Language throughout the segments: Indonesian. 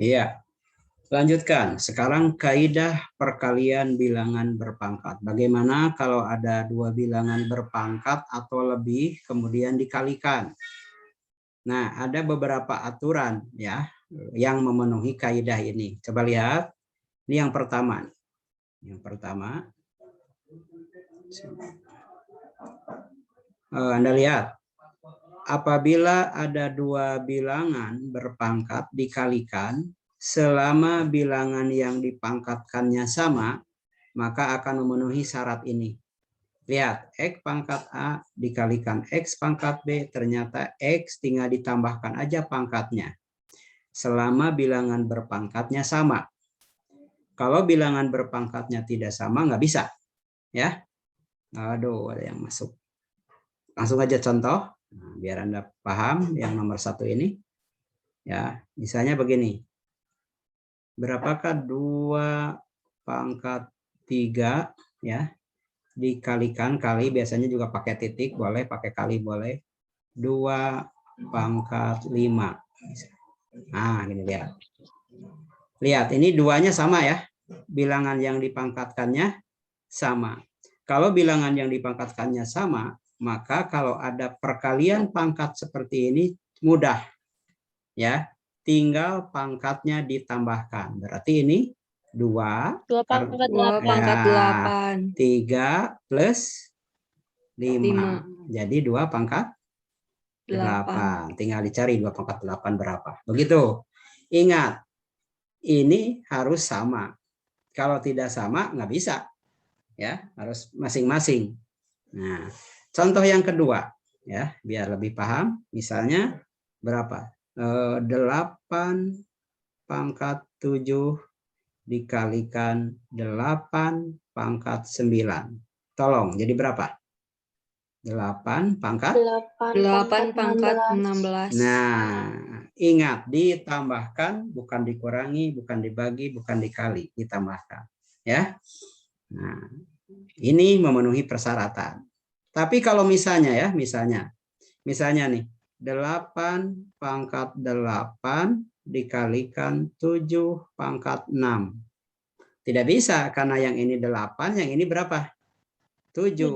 Iya. Lanjutkan. Sekarang kaidah perkalian bilangan berpangkat. Bagaimana kalau ada dua bilangan berpangkat atau lebih kemudian dikalikan? Nah, ada beberapa aturan ya yang memenuhi kaidah ini. Coba lihat. Ini yang pertama. Yang pertama, Anda lihat. Apabila ada dua bilangan berpangkat dikalikan, selama bilangan yang dipangkatkannya sama, maka akan memenuhi syarat ini. Lihat, X pangkat A dikalikan X pangkat B, ternyata X tinggal ditambahkan aja pangkatnya. Selama bilangan berpangkatnya sama. Kalau bilangan berpangkatnya tidak sama, nggak bisa. Ya, aduh, ada yang masuk. Langsung aja contoh. Nah, biar Anda paham yang nomor satu ini. Ya, misalnya begini. Berapakah 2 pangkat 3 ya dikalikan kali, biasanya juga pakai titik boleh, pakai kali boleh, 2 pangkat 5. Nah, gini lihat. Lihat, ini duanya sama ya. Bilangan yang dipangkatkannya sama. Kalau bilangan yang dipangkatkannya sama, maka kalau ada perkalian pangkat seperti ini mudah. Ya, tinggal pangkatnya ditambahkan. Berarti ini 2 pangkat 8. 3 plus 5. Jadi 2 pangkat 8. Tinggal dicari 2 pangkat 8 berapa. Begitu. Ingat, ini harus sama. Kalau tidak sama, nggak bisa. Ya, harus masing-masing. Nah, contoh yang kedua. Ya, biar lebih paham. Misalnya berapa? 8 pangkat 7 dikalikan 8 pangkat 9. Tolong, jadi berapa? 8 pangkat 8 pangkat 16. Nah, ingat, ditambahkan, bukan dikurangi, bukan dibagi, bukan dikali, ditambahkan. Ya. Nah, ini memenuhi persyaratan. Tapi kalau misalnya ya, misalnya nih, 8 pangkat 8 dikalikan 7 pangkat 6. Tidak bisa, karena yang ini 8, yang ini berapa? 7.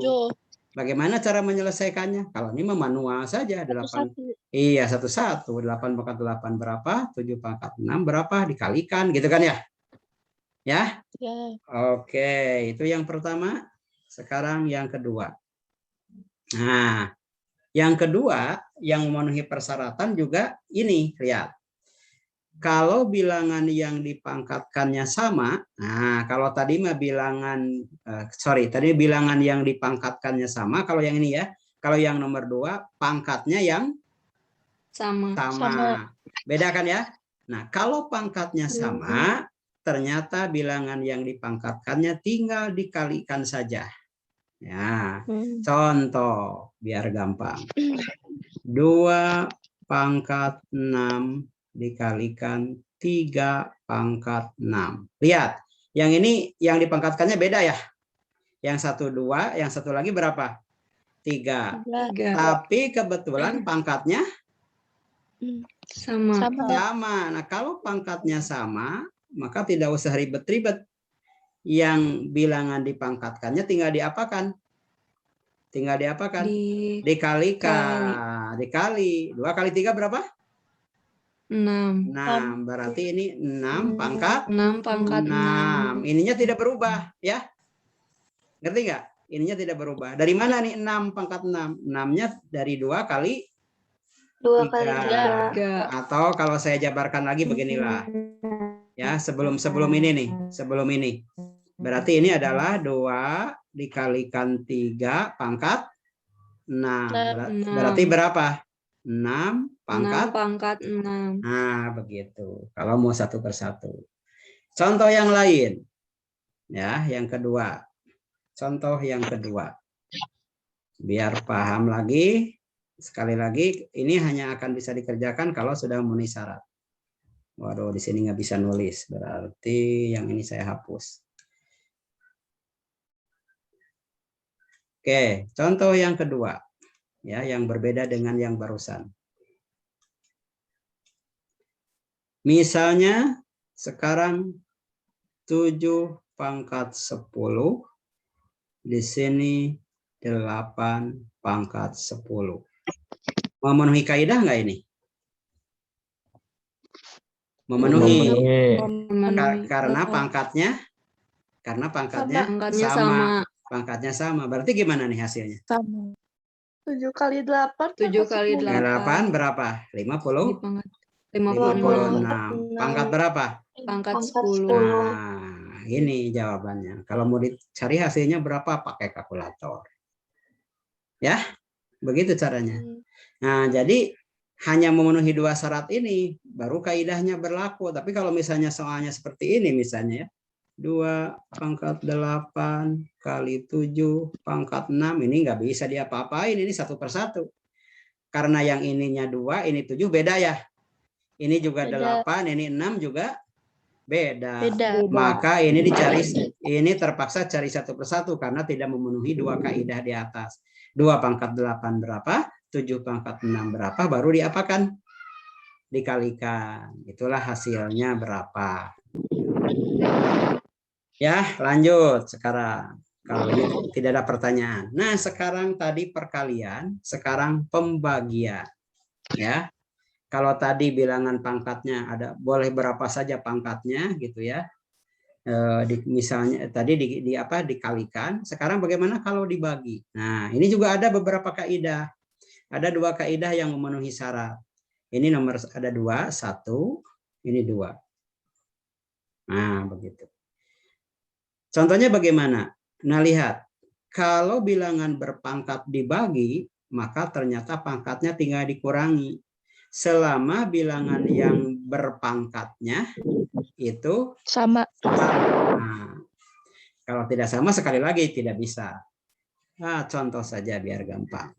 Bagaimana cara menyelesaikannya? Kalau ini manual saja, 8. Iya, satu-satu. 8 pangkat 8 berapa? 7 pangkat 6 berapa? Dikalikan, gitu kan ya? Ya? Oke, itu yang pertama. Sekarang yang kedua. Nah, yang kedua, yang memenuhi persyaratan juga ini, lihat. Kalau bilangan yang dipangkatkannya sama, nah kalau tadi mah bilangan, tadi bilangan yang dipangkatkannya sama, kalau yang ini ya, kalau yang nomor 2, pangkatnya yang sama. Beda kan ya? Nah, kalau pangkatnya sama, ternyata bilangan yang dipangkatkannya tinggal dikalikan saja. Ya, contoh biar gampang. 2 pangkat 6 dikalikan 3 pangkat 6. Lihat, yang ini yang dipangkatkannya beda ya. Yang satu 2, yang satu lagi berapa? 3. Tapi kebetulan pangkatnya sama. Nah, kalau pangkatnya sama, maka tidak usah ribet-ribet. Yang bilangan dipangkatkannya tinggal diapakan? Tinggal diapakan? Dikalikan. Dikali. 2 kali 3 berapa? 6. Berarti ini 6 pangkat 6. Ininya tidak berubah ya. Ngerti nggak? Ininya tidak berubah. Dari mana nih 6 pangkat 6? 6-nya dari 2 kali 3. Atau kalau saya jabarkan lagi beginilah. Ya, sebelum ini nih, sebelum ini. Berarti ini adalah 2 dikalikan 3 pangkat 6. Berarti berapa? 6 pangkat 6. Nah, begitu. Kalau mau satu persatu. Contoh yang lain. Ya, yang kedua. Contoh yang kedua. Biar paham lagi. Sekali lagi, ini hanya akan bisa dikerjakan kalau sudah memenuhi syarat. Waduh, di sini nggak bisa nulis. Berarti yang ini saya hapus. Oke, contoh yang kedua. Ya, yang berbeda dengan yang barusan. Misalnya sekarang 7 pangkat 10. Di sini 8 pangkat 10. Memenuhi kaidah nggak ini? Memenuhi. Karena pangkatnya Pangkatnya sama. Pangkatnya sama. Berarti gimana nih hasilnya? Sama. 7 kali 8. 7 kali 8 berapa? 50? 56. Pangkat berapa? Pangkat 10. Nah, ini jawabannya. Kalau mau dicari hasilnya berapa, pakai kalkulator. Ya, begitu caranya. Nah, jadi hanya memenuhi 2 syarat ini, baru kaidahnya berlaku. Tapi kalau misalnya soalnya seperti ini, misalnya ya, 2 pangkat 8 kali 7 pangkat 6, ini nggak bisa diapa-apain, ini satu persatu. Karena yang ininya 2, ini 7, beda ya. Ini juga Beda. 8, ini 6 juga beda. Beda. Maka ini dicari, ini terpaksa cari satu persatu karena tidak memenuhi 2 kaidah di atas. 2 pangkat 8 berapa? 7 pangkat 6 berapa? Baru diapakan? Dikalikan. Itulah hasilnya berapa. Ya, lanjut sekarang. Kalau ini tidak ada pertanyaan. Nah, sekarang tadi perkalian, sekarang pembagian. Ya. Kalau tadi bilangan pangkatnya ada boleh berapa saja pangkatnya gitu ya. Misalnya tadi dikalikan, sekarang bagaimana kalau dibagi? Nah, ini juga ada beberapa kaidah. Ada 2 kaidah yang memenuhi syarat. Ini nomor ada 2, 1, ini 2. Nah, begitu. Contohnya bagaimana? Nah, lihat. Kalau bilangan berpangkat dibagi, maka ternyata pangkatnya tinggal dikurangi. Selama bilangan yang berpangkatnya itu Sama. Nah, kalau tidak sama sekali lagi tidak bisa. Nah, contoh saja biar gampang.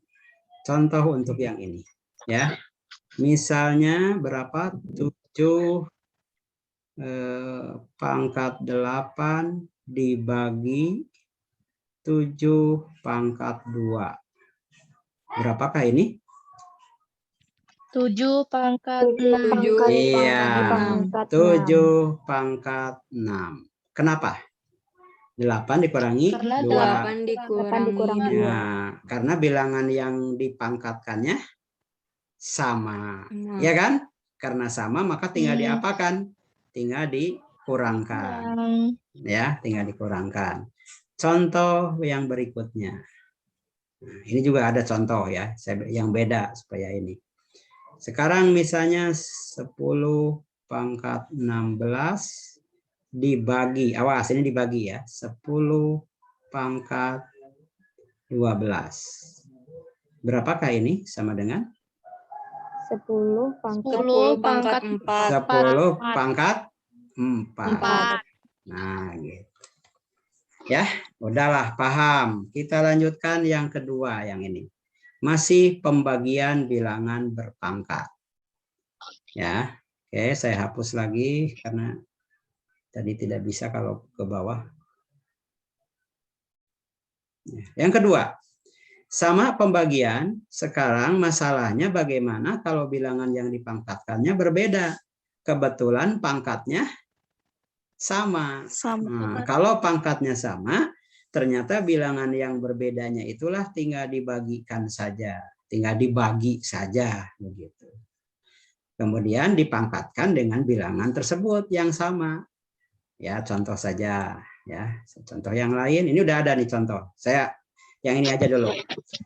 Contoh untuk yang ini, ya. Misalnya berapa? 7 pangkat 8 dibagi 7 pangkat 2. Berapakah ini? 7 pangkat 6. Iya, 7 pangkat 6. Kenapa? 8 dikurangi Karena 2. 8 dikurangi 2. Ya, karena bilangan yang dipangkatkannya sama. Ya kan? Karena sama maka tinggal diapakan? Tinggal dikurangkan. Ya, tinggal dikurangkan. Contoh yang berikutnya. Nah, ini juga ada contoh ya, yang beda supaya ini. Sekarang misalnya 10 pangkat 16 dibagi, awas ini dibagi ya, 10 pangkat 12. Berapakah ini sama dengan? 10 pangkat 4. 10 pangkat 4. Nah, gitu. Ya, udahlah paham. Kita lanjutkan yang kedua yang ini. Masih pembagian bilangan berpangkat. Ya. Oke, saya hapus lagi karena tadi tidak bisa kalau ke bawah. Yang kedua, sama pembagian, sekarang masalahnya bagaimana kalau bilangan yang dipangkatkannya berbeda. Kebetulan pangkatnya sama. Nah, kalau pangkatnya sama, ternyata bilangan yang berbedanya itulah tinggal dibagikan saja. Tinggal dibagi saja. Begitu. Kemudian dipangkatkan dengan bilangan tersebut yang sama. Ya, contoh saja. Ya, contoh yang lain. Ini udah ada nih contoh. Saya yang ini aja dulu.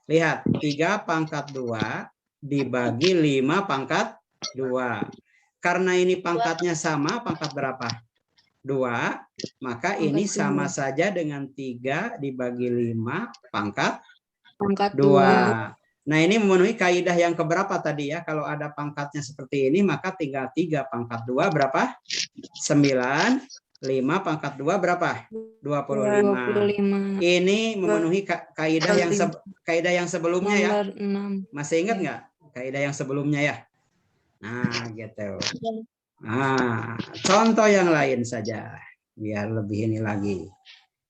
Lihat, 3 pangkat 2 dibagi 5 pangkat 2. Karena ini pangkatnya sama, pangkat berapa? 2, maka ini sama saja dengan 3 dibagi 5 pangkat 2. Nah, ini memenuhi kaidah yang keberapa tadi ya? Kalau ada pangkatnya seperti ini, maka tinggal 3 pangkat 2 berapa? 9. 5 pangkat 2 berapa? 25. Ini memenuhi kaidah yang sebelumnya ya. Masih ingat nggak kaidah yang sebelumnya ya? Nah, gitu. Nah, contoh yang lain saja biar lebih ini lagi.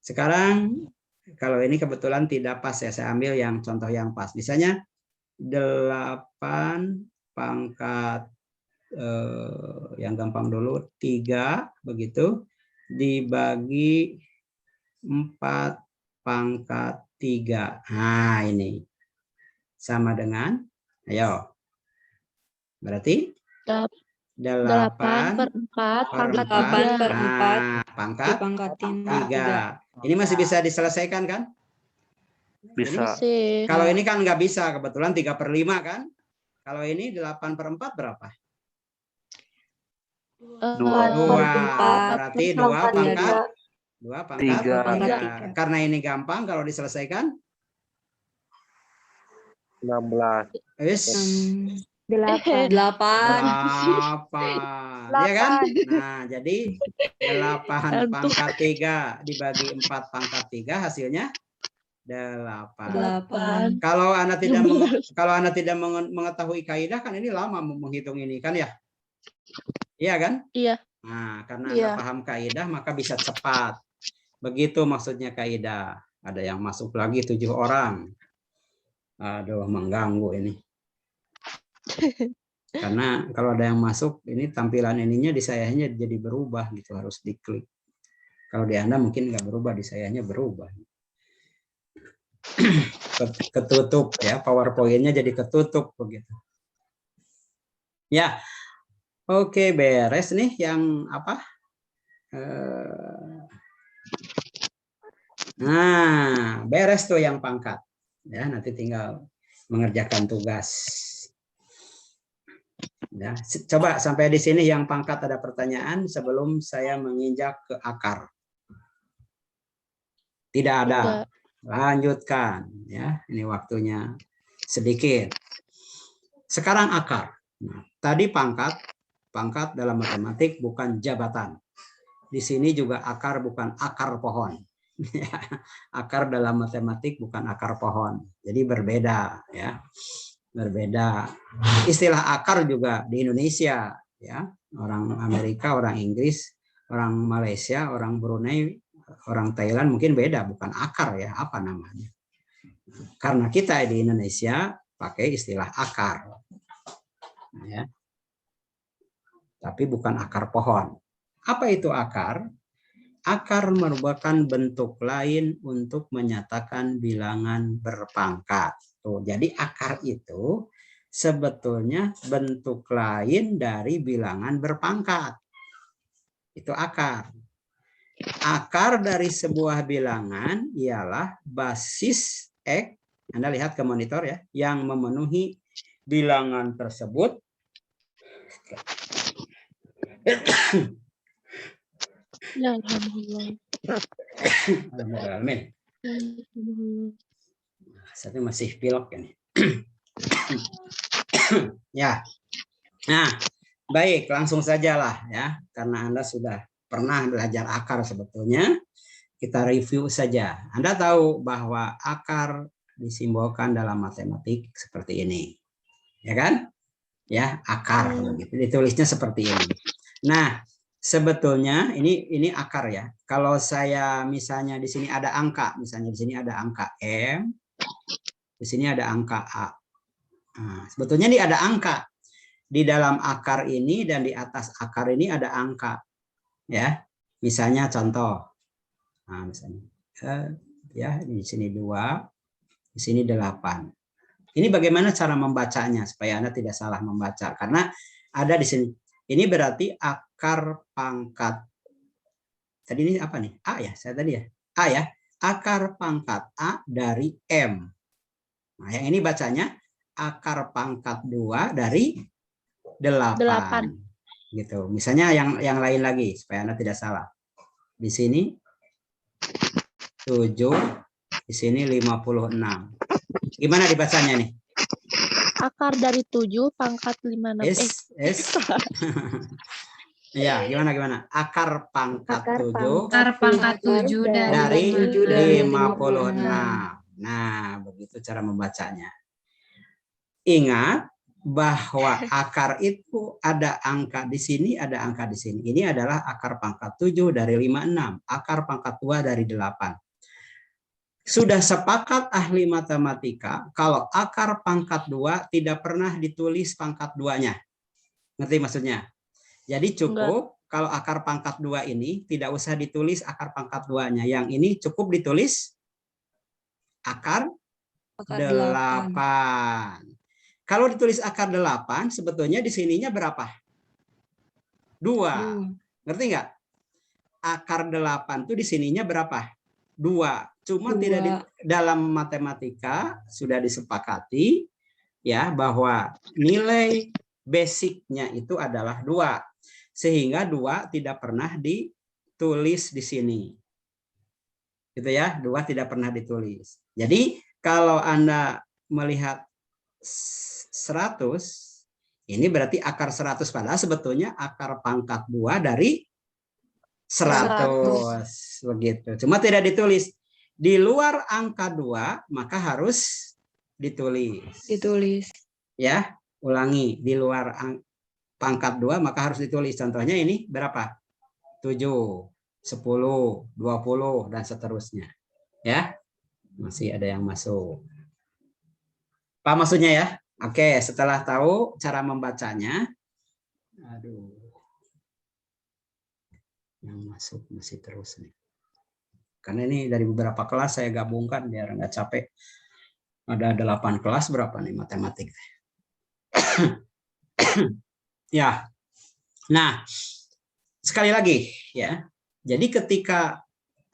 Sekarang kalau ini kebetulan tidak pas ya, saya ambil yang contoh yang pas. Misalnya 8 pangkat yang gampang dulu 3 begitu dibagi 4 pangkat 3. Nah, ini sama dengan, ayo. Berarti 8/4 pangkat 8/4 pangkat dipangkatin 3. Ini masih bisa diselesaikan kan? Bisa. Kalau ini kan nggak bisa, kebetulan 3/5 kan? Kalau ini 8/4 berapa? 2. 2. Berarti 2 pangkat 3. 3. Karena ini gampang kalau diselesaikan 16. wis 8. 8. Ya kan? Nah, jadi 8 pangkat 3 dibagi 4 pangkat 3 hasilnya 8. Kalau Anda tidak mengetahui kaidah kan ini lama menghitung ini kan ya? Iya kan? Iya. Nah, karena Anda paham kaidah maka bisa cepat. Begitu maksudnya kaidah. Ada yang masuk lagi 7 orang. Aduh, mengganggu ini. Karena kalau ada yang masuk, ini tampilan ininya di sayanya jadi berubah gitu, harus diklik. Kalau di Anda mungkin nggak berubah, di sayanya berubah. Ketutup ya, PowerPoint-nya jadi ketutup begitu. Ya, oke, beres nih yang apa? Nah, beres tuh yang pangkat. Ya, nanti tinggal mengerjakan tugas. Ya, coba sampai di sini yang pangkat ada pertanyaan sebelum saya menginjak ke akar. Tidak ada. Lanjutkan ya. Ini waktunya sedikit. Sekarang akar. Nah, tadi pangkat dalam matematik bukan jabatan. Di sini juga akar bukan akar pohon. Akar dalam matematik bukan akar pohon. Jadi berbeda ya. Berbeda. Istilah akar juga di Indonesia ya. Orang Amerika, orang Inggris, orang Malaysia, orang Brunei, orang Thailand mungkin beda, bukan akar ya, apa namanya. Karena kita di Indonesia pakai istilah akar. Ya. Tapi bukan akar pohon. Apa itu akar? Akar merupakan bentuk lain untuk menyatakan bilangan berpangkat. Tuh, jadi akar itu sebetulnya bentuk lain dari bilangan berpangkat. Itu akar. Akar dari sebuah bilangan ialah basis X, Anda lihat ke monitor ya, yang memenuhi bilangan tersebut. Saya masih pilek ini. Ya. Nah, baik, langsung sajalah ya, karena Anda sudah pernah belajar akar sebetulnya. Kita review saja. Anda tahu bahwa akar disimbolkan dalam matematik seperti ini. Ya kan? Ya, akar begitu. Ditulisnya seperti ini. Nah, sebetulnya ini akar ya. Kalau saya misalnya di sini ada angka, misalnya di sini ada angka M, di sini ada angka A. Nah, sebetulnya ini ada angka di dalam akar ini dan di atas akar ini ada angka. Ya, misalnya contoh. Nah, misalnya ya di sini 2, di sini 8. Ini bagaimana cara membacanya supaya Anda tidak salah membaca, karena ada di sini. Ini berarti akar pangkat. Tadi ini apa nih? A ya, saya tadi ya. A ya. Akar pangkat A dari M. Nah, yang ini bacanya akar pangkat 2 dari 8. Gitu. Misalnya yang lain lagi supaya Anda tidak salah. Di sini 7, di sini 56. Gimana dibacanya nih? Akar dari 7 pangkat 56. Ya, gimana? Akar pangkat 7 dari 56. Nah, begitu cara membacanya. Ingat bahwa akar itu ada angka di sini, ada angka di sini. Ini adalah akar pangkat 7 dari 56, akar pangkat 2 dari 8. Sudah sepakat ahli matematika kalau akar pangkat 2 tidak pernah ditulis pangkat 2-nya. Ngerti maksudnya? Jadi cukup kalau akar pangkat 2 ini tidak usah ditulis akar pangkat 2-nya. Yang ini cukup ditulis akar 8. Kalau ditulis akar 8, sebetulnya di sininya berapa? 2. Ngerti nggak? Akar 8 itu di sininya berapa? 2. Cuma tidak di dalam matematika sudah disepakati ya bahwa nilai basicnya itu adalah 2. Sehingga 2 tidak pernah ditulis di sini. Gitu ya, 2 tidak pernah ditulis. Jadi kalau Anda melihat 100, ini berarti akar 100, padahal sebetulnya akar pangkat 2 dari 100. Begitu. Cuma tidak ditulis. Di luar angka 2, maka harus ditulis. Ya, ulangi. Di luar pangkat 2, maka harus ditulis. Contohnya ini berapa? 7, 10, 20, dan seterusnya. Ya, masih ada yang masuk. Apa maksudnya ya? Oke, setelah tahu cara membacanya. Aduh. Yang masuk masih terus nih. Karena ini dari beberapa kelas saya gabungkan biar nggak capek. Ada 8 kelas berapa nih matematik? Ya. Nah, sekali lagi ya. Jadi ketika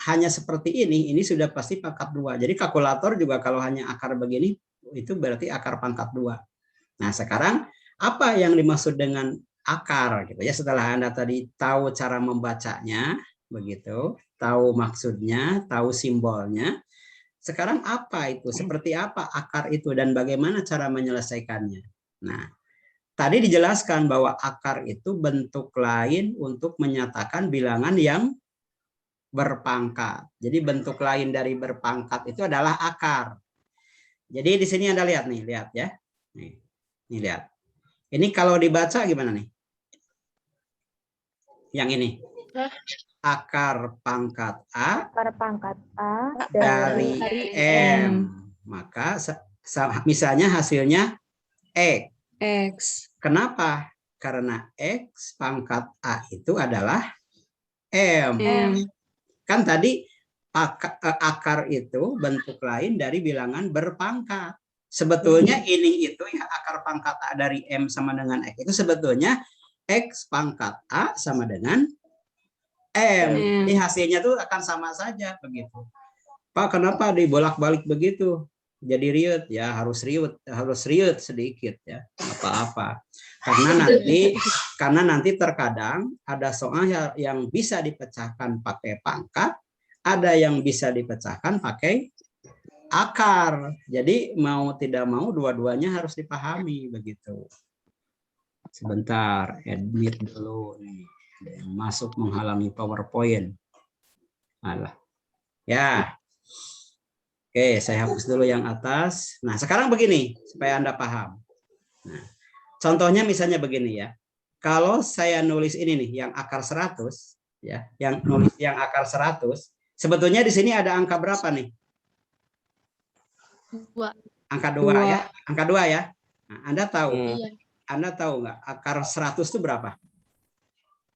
hanya seperti ini sudah pasti pangkat 2. Jadi kalkulator juga kalau hanya akar begini, itu berarti akar pangkat 2. Nah, sekarang apa yang dimaksud dengan akar gitu ya, setelah Anda tadi tahu cara membacanya begitu, tahu maksudnya, tahu simbolnya. Sekarang apa itu? Seperti apa akar itu dan bagaimana cara menyelesaikannya? Nah, tadi dijelaskan bahwa akar itu bentuk lain untuk menyatakan bilangan yang berpangkat. Jadi bentuk lain dari berpangkat itu adalah akar. Jadi di sini Anda lihat nih, lihat ya. Nih lihat. Ini kalau dibaca gimana nih? Yang ini. Akar pangkat A. Akar pangkat A dari M. Maka misalnya hasilnya X. Kenapa? Karena X pangkat A itu adalah M. Kan tadi akar itu bentuk lain dari bilangan berpangkat. Sebetulnya ini itu ya akar pangkat A dari M sama dengan X itu sebetulnya X pangkat A sama dengan M. Jadi hasilnya tuh akan sama saja begitu. Pak, kenapa dibolak-balik begitu? Jadi riut ya, harus riut sedikit ya, apa-apa. Karena nanti terkadang ada soal yang bisa dipecahkan pakai pangkat, ada yang bisa dipecahkan pakai akar. Jadi mau tidak mau dua-duanya harus dipahami begitu. Sebentar, admit dulu nih. Ada yang masuk menghalangi PowerPoint. Alah. Ya. Oke, saya hapus dulu yang atas. Nah, sekarang begini supaya Anda paham. Nah, contohnya misalnya begini ya. Kalau saya nulis ini nih yang akar 100 ya, yang nulis yang akar 100, sebetulnya di sini ada angka berapa nih? 2. Angka 2 ya. Angka 2 ya. Nah, Anda tahu? Anda tahu nggak akar 100 itu berapa?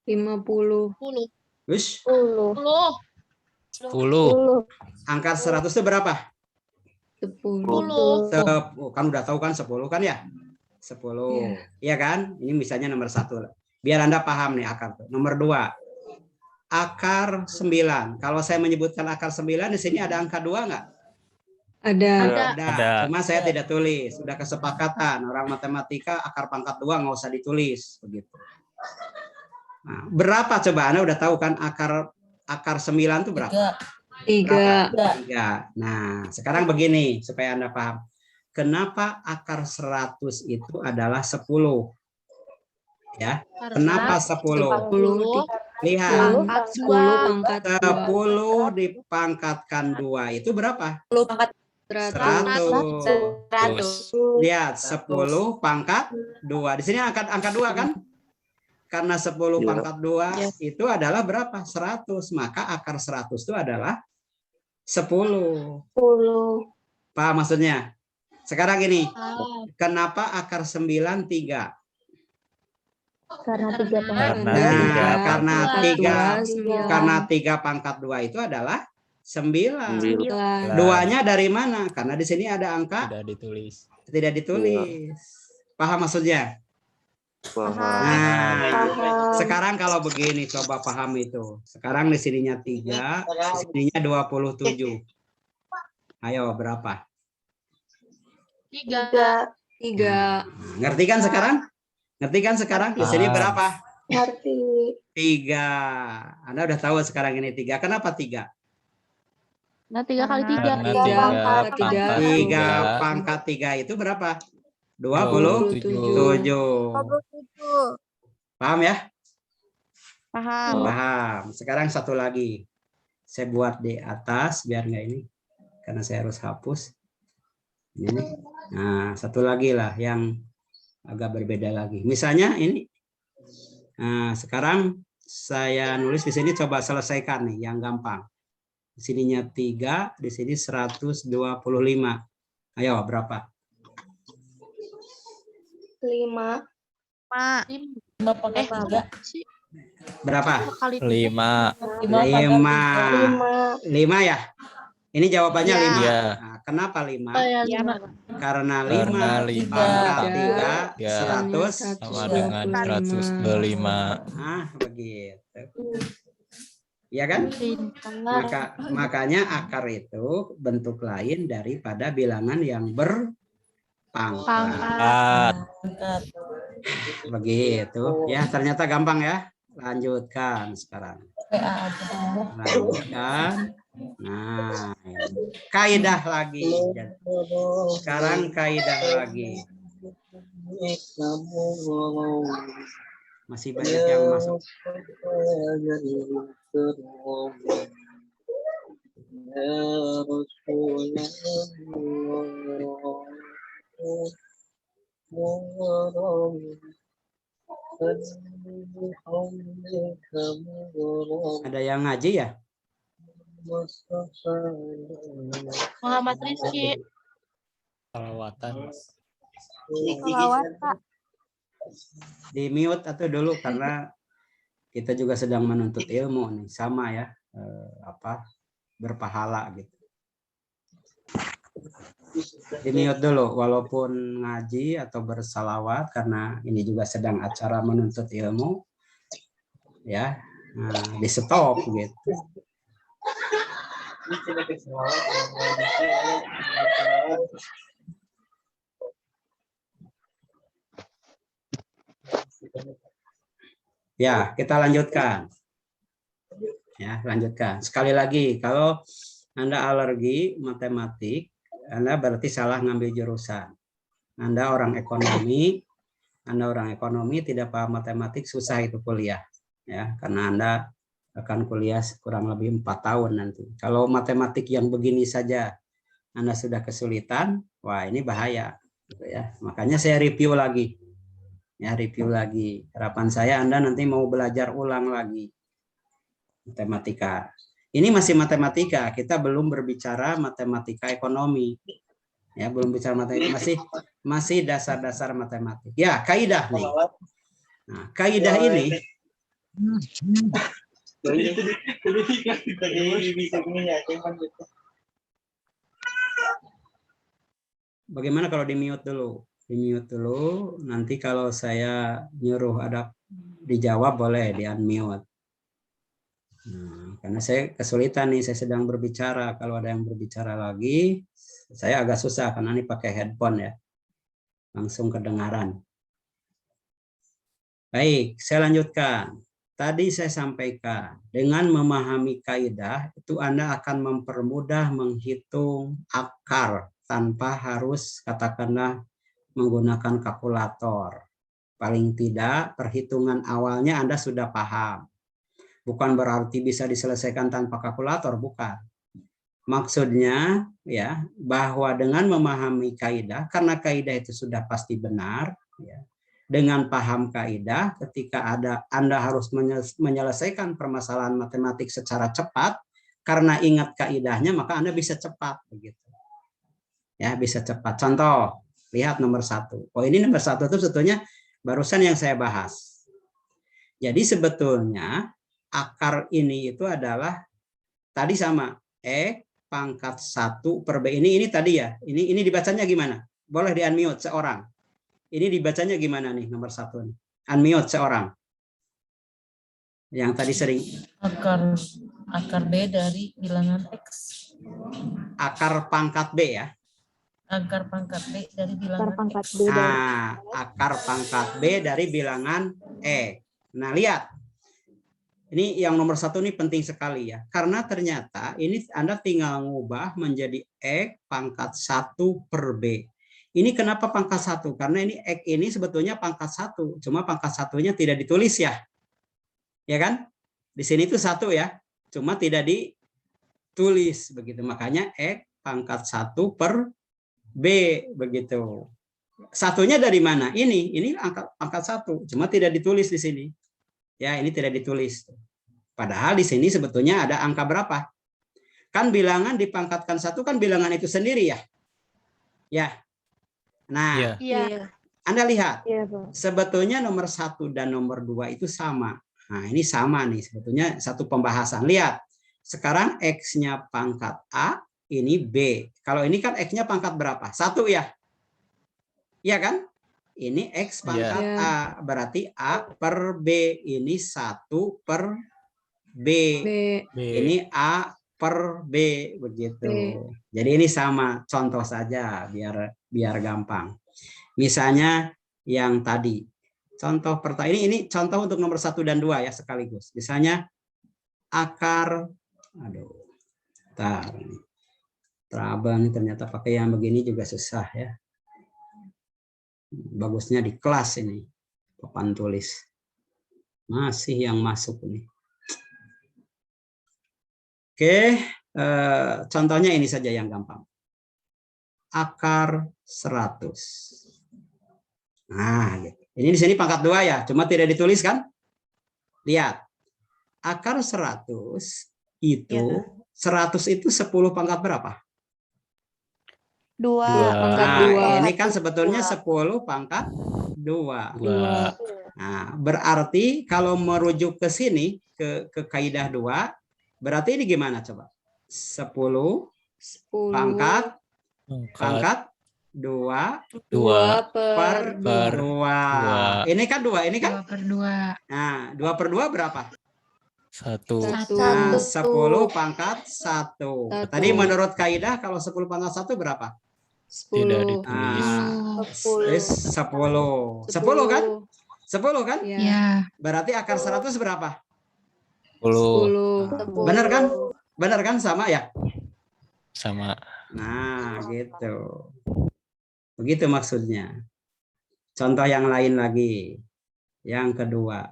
50. 10. Wish? 10. Angka 100 itu berapa? 10. Kan udah tahu kan 10 kan ya? 10. Iya kan? Ini misalnya nomor 1. Biar Anda paham nih akar. Nomor 2. Akar 9. Kalau saya menyebutkan akar 9 di sini ada angka 2 nggak? Ada. Cuma saya tidak tulis. Sudah kesepakatan orang matematika akar pangkat 2 nggak usah ditulis begitu. Nah, berapa coba Anda udah tahu kan akar 9 itu berapa? 3. Nah, sekarang begini supaya Anda paham. Kenapa akar 100 itu adalah 10? Ya. Kenapa 10? 10. Lihat. 10 dipangkatkan 2 itu berapa? 100. Lihat, 10 pangkat 2. Di sini angka 2 kan? Karena 10 pangkat 2 itu adalah berapa? 100. Maka akar 100 itu adalah 10. Paham maksudnya? Sekarang ini, kenapa akar 9 3? Karena 3 pangkat Karena 2. Nah, karena Karena 3 pangkat 2 itu adalah 9. 9. Duanya dari mana? Karena di sini ada angka Tidak ditulis. tidak ditulis. Paham maksudnya? Paham. Nah, sekarang kalau begini coba paham itu. Sekarang di sininya 3, di sininya 27. Ayo berapa? 3. Nah, ngerti kan sekarang? Ngerti kan sekarang? Di sini berapa? Ngerti. 3. Anda udah tahu sekarang ini 3. Kenapa 3? Nah, 3 kali 3. Karena 3 pangkat 3 itu berapa? 27. 27. Paham ya? Paham. Paham. Sekarang satu lagi. Saya buat di atas biar nggak ini. Karena saya harus hapus. Ini. Nah, satu lagi lah yang agak berbeda lagi. Misalnya ini. Nah, sekarang saya nulis di sini coba selesaikan nih yang gampang. Di sininya 3, di sini 125. Ayo berapa? 5. Berapa? Kali 5. 5 ya? Ini jawabannya 5. Iya. Nah, kenapa 5? ya 5. Karena Karena 5 lima pangkat 3 ya, 100 sama dengan 125. Nah, begitu. Iya kan? Makanya akar itu bentuk lain daripada bilangan yang berpangkat. Begitu. Ya, ternyata gampang ya. Lanjutkan sekarang. Lanjutkan. Nah, kaidah lagi. Sekarang kaidah lagi. Masih banyak yang masuk. Ada yang ngaji ya? Muhammad Rizky. Salawatan. Salawat, Pak. Di mute atau dulu karena kita juga sedang menuntut ilmu nih, sama ya, berpahala gitu. Di mute dulu walaupun ngaji atau bersalawat karena ini juga sedang acara menuntut ilmu ya. Nah, di stop gitu. Ya, kita lanjutkan. Ya, lanjutkan. Sekali lagi, kalau Anda alergi matematik, Anda berarti salah ngambil jurusan. Anda orang ekonomi tidak paham matematik, susah itu kuliah. Ya, karena Anda akan kuliah kurang lebih 4 tahun nanti. Kalau matematik yang begini saja Anda sudah kesulitan, wah ini bahaya. Gitu ya. Makanya saya review lagi. Ya, review lagi. Harapan saya Anda nanti mau belajar ulang lagi matematika. Ini masih matematika, kita belum berbicara matematika ekonomi. Ya, belum bicara matematika, masih dasar-dasar matematik. Ya, kaidah nih. Nah, kaidah ini bagaimana kalau di mute dulu? Di mute dulu, nanti kalau saya nyuruh ada dijawab boleh di unmute. Nah, karena saya kesulitan nih, saya sedang berbicara. Kalau ada yang berbicara lagi, saya agak susah karena ini pakai headphone ya. Langsung kedengaran. Baik, saya lanjutkan. Tadi saya sampaikan, dengan memahami kaidah, itu Anda akan mempermudah menghitung akar tanpa harus katakanlah menggunakan kalkulator. Paling tidak, perhitungan awalnya Anda sudah paham. Bukan berarti bisa diselesaikan tanpa kalkulator, bukan. Maksudnya ya bahwa dengan memahami kaidah, karena kaidah itu sudah pasti benar, ya, dengan paham kaidah, ketika Anda harus menyelesaikan permasalahan matematik secara cepat, karena ingat kaidahnya maka Anda bisa cepat begitu. Ya, bisa cepat. Contoh, lihat nomor 1. Oh, ini nomor 1 itu sebetulnya barusan yang saya bahas. Jadi sebetulnya akar ini itu adalah tadi sama pangkat 1 per B. Ini tadi ya. Ini dibacanya gimana? Boleh di unmute seorang. Ini dibacanya gimana nih nomor 1 nih? Unmute seorang. Yang tadi sering akar B dari bilangan X. akar pangkat B ya. Akar pangkat B dari bilangan pangkat X. B dari Nah, akar pangkat B dari bilangan E. Nah, lihat. Ini yang nomor 1 ini penting sekali ya. Karena ternyata ini Anda tinggal ngubah menjadi E pangkat 1 per B. Ini kenapa pangkat 1? Karena ini X ini sebetulnya pangkat 1. Cuma pangkat 1-nya tidak ditulis ya. Ya kan? Di sini itu 1 ya. Cuma tidak ditulis. Begitu. Makanya X pangkat 1 per B. Begitu. Satunya dari mana? Ini pangkat 1. Cuma tidak ditulis di sini. Ya, ini tidak ditulis. Padahal di sini sebetulnya ada angka berapa? Kan bilangan dipangkatkan 1 kan bilangan itu sendiri ya. Ya. Nah, Iya. Anda lihat. Iya, Pak. Sebetulnya nomor 1 dan nomor 2 itu sama. Nah, ini sama nih sebetulnya satu pembahasan. Lihat. Sekarang X-nya pangkat A, ini B. Kalau ini kan X-nya pangkat berapa? 1 ya. Iya kan? Ini X pangkat A, berarti A per B. Ini 1 per B. Ini A per B, begitu. Jadi ini sama, contoh saja biar gampang. Misalnya yang tadi, contoh pertama ini contoh untuk nomor 1 dan 2 ya sekaligus. Misalnya akar, Terabang ini ternyata pakai yang begini juga susah ya. Bagusnya di kelas ini papan tulis. Masih yang masuk ini. Oke, contohnya ini saja yang gampang. Akar 100. Nah, gitu. Ini di sini pangkat 2 ya, cuma tidak ditulis kan? Lihat. Akar 100 itu 100 itu 10 pangkat berapa? 2. Pangkat Nah, 2. ini kan sebetulnya 10 pangkat 2. 2. Nah, berarti kalau merujuk ke sini ke kaidah 2, berarti ini gimana coba? 10 pangkat 2 per 2. Ini kan 2, ini kan? 2 per 2. Nah, 2 per 2 berapa? 1. Nah, 10 pangkat 1. Tadi menurut kaidah kalau 10 pangkat 1 berapa? Tidak ditulis. Nah, 10. 10 kan? 10 kan? Ya. Berarti akar 100 berapa? 10. Benar kan? Benar kan? Sama ya? Sama. Nah, gitu. Begitu maksudnya. Contoh yang lain lagi. Yang kedua.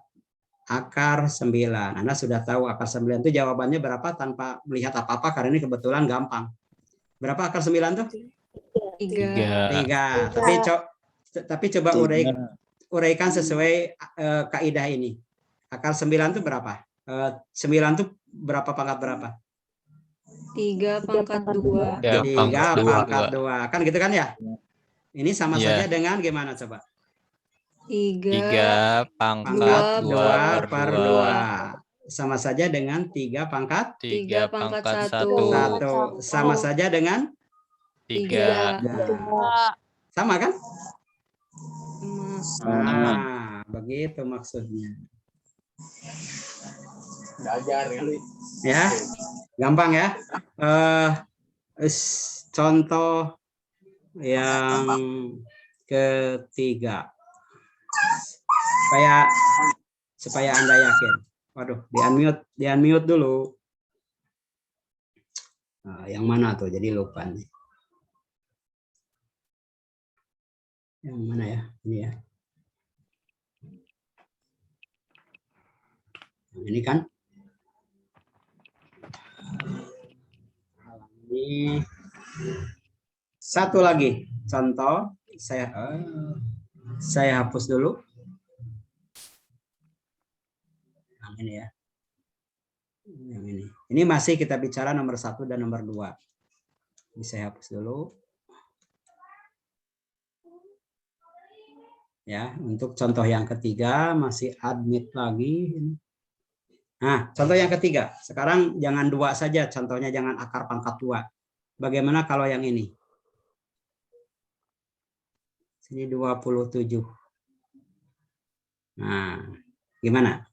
Akar 9. Anda sudah tahu akar 9 itu jawabannya berapa tanpa melihat apa-apa karena ini kebetulan gampang. Berapa akar 9 tuh? 3. Tapi coba uraikan sesuai kaidah ini. Akar 9 itu berapa? 9 itu berapa pangkat berapa? 3 pangkat 2. 3 pangkat 2. Kan gitu kan ya? Ini sama saja dengan gimana coba? 3 pangkat 2 per 2. Sama saja dengan 3 pangkat 3 pangkat 1. 1. Sama saja dengan 3. Nah, sama kan? Sama. Nah, begitu maksudnya. Ya, gampang ya. Contoh yang ketiga. Supaya Anda yakin. Waduh, di unmute dulu. Nah, yang mana tuh? Jadi lupa nih. Yang mana ya? Ini ya. Ini kan? Ini satu lagi contoh. Saya hapus dulu. Yang ini ya. Yang ini. Ini masih kita bicara nomor 1 dan nomor 2. Ini saya hapus dulu. Ya, untuk contoh yang ketiga masih admit lagi. Nah, contoh yang ketiga. Sekarang jangan 2 saja, contohnya jangan akar pangkat 2. Bagaimana kalau yang ini? Sini 27. Nah, gimana?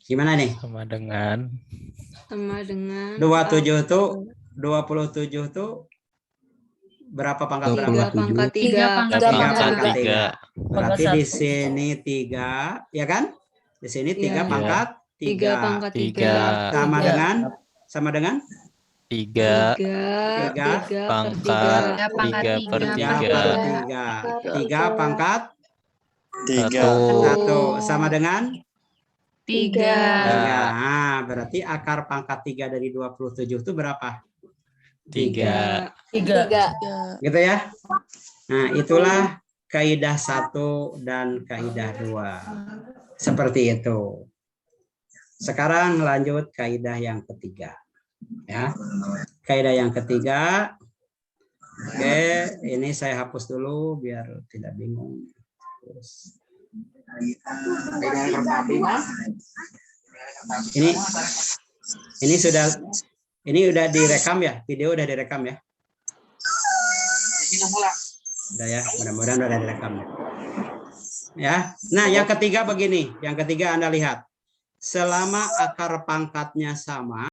Gimana nih? Sama dengan 27 tuh 27 tuh berapa pangkat berapa? 3 pangkat 3. 3 Tiga pangkat pangkat 3. Berarti Pangkat di 1. sini 3, ya kan? Di sini 3 Iya. pangkat 3 3. pangkat 3 Sama Tiga. dengan 3 Tiga pangkat 3 3 per 3 3. per 3. 3 pangkat 1. 1 sama dengan 3. 3. Nah, berarti akar pangkat 3 dari 27 itu berapa? 3. 3. Gitu ya. Nah, itulah kaidah 1 dan kaidah 2. Seperti itu. Sekarang lanjut kaidah yang ketiga. Ya. Kaidah yang ketiga. Oke, ini saya hapus dulu biar tidak bingung. Terus. Ini udah direkam ya, video udah direkam ya. Udah ya, mudah-mudahan udah direkam ya. Nah, yang ketiga begini, yang ketiga Anda lihat, selama akar pangkatnya sama,